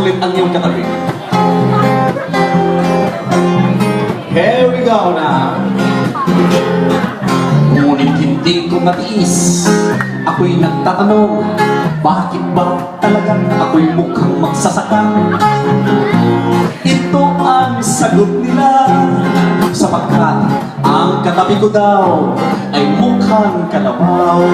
sulit ang iyong katabi. Here we go now. Ngunit hindi ko matiis. Ako'y nagtatanong, bakit ba talagang ako'y mukhang magsasaka? Ito ang sagot nila, sapagkat ang katabi ko daw ay mukhang kalabaw.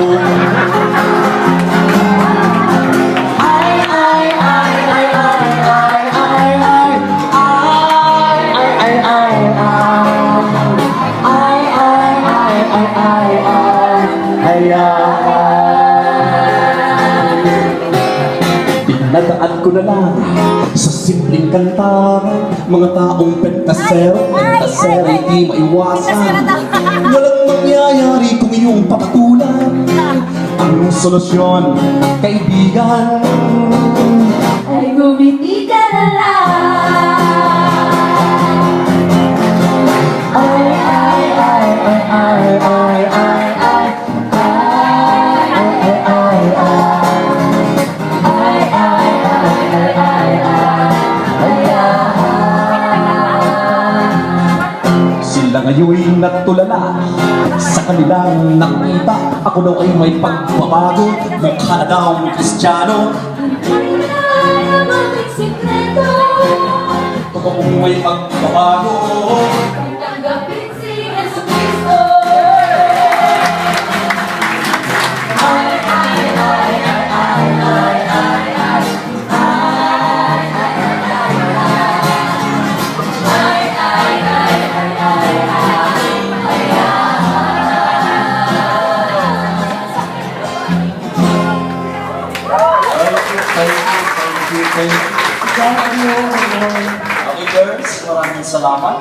Pinadaan ko na lang sa simpleng kantaran, mga taong pentasero di maiwasan. Walang mangyayari kung iyong papatulan ang solusyon, kaibigan. Ay gumiti ka na lang. Sila ngayon'y natulala sa kanilang nakita. Ako daw ay may pagbabago, mukha na daw Kristiyano. Totoong may pagbabago, Tanggapin si Jesucristo. Thank you. Okay girls, maraming salamat.